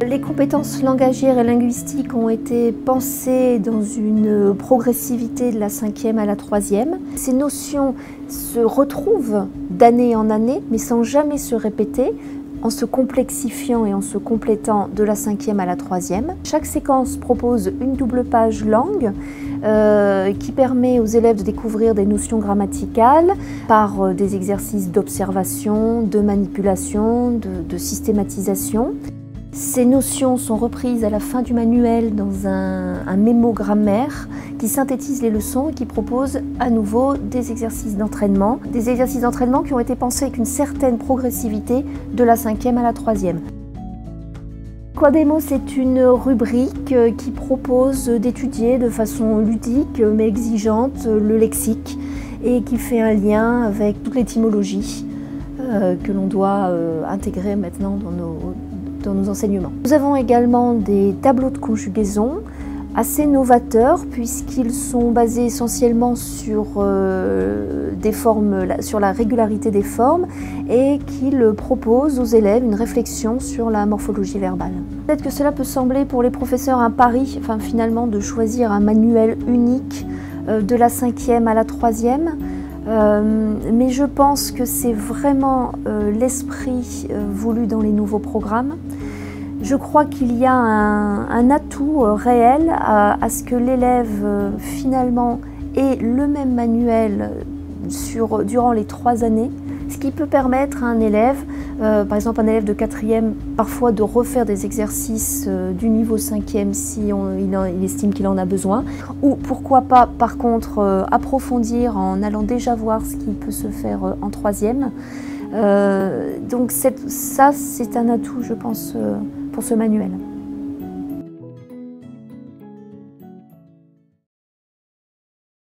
Les compétences langagières et linguistiques ont été pensées dans une progressivité de la 5e à la 3e. Ces notions se retrouvent d'année en année, mais sans jamais se répéter, en se complexifiant et en se complétant de la 5e à la 3e. Chaque séquence propose une double page langue qui permet aux élèves de découvrir des notions grammaticales par des exercices d'observation, de manipulation, de systématisation. Ces notions sont reprises à la fin du manuel dans un mémo grammaire qui synthétise les leçons et qui propose à nouveau des exercices d'entraînement. Des exercices d'entraînement qui ont été pensés avec une certaine progressivité de la 5e à la 3e. Quademo, c'est une rubrique qui propose d'étudier de façon ludique mais exigeante le lexique et qui fait un lien avec toute l'étymologie que l'on doit intégrer maintenant dans nos enseignements. Nous avons également des tableaux de conjugaison assez novateurs puisqu'ils sont basés essentiellement sur la régularité des formes et qu'ils proposent aux élèves une réflexion sur la morphologie verbale. Peut-être que cela peut sembler pour les professeurs un pari, finalement, de choisir un manuel unique de la 5e à la 3e. Mais je pense que c'est vraiment l'esprit voulu dans les nouveaux programmes. Je crois qu'il y a un atout réel à ce que l'élève finalement ait le même manuel durant les 3 années, ce qui peut permettre à un élève, par exemple un élève de 4e, parfois de refaire des exercices du niveau 5e si il estime qu'il en a besoin, ou pourquoi pas par contre approfondir en allant déjà voir ce qui peut se faire en 3e. Donc ça c'est un atout, je pense, pour ce manuel.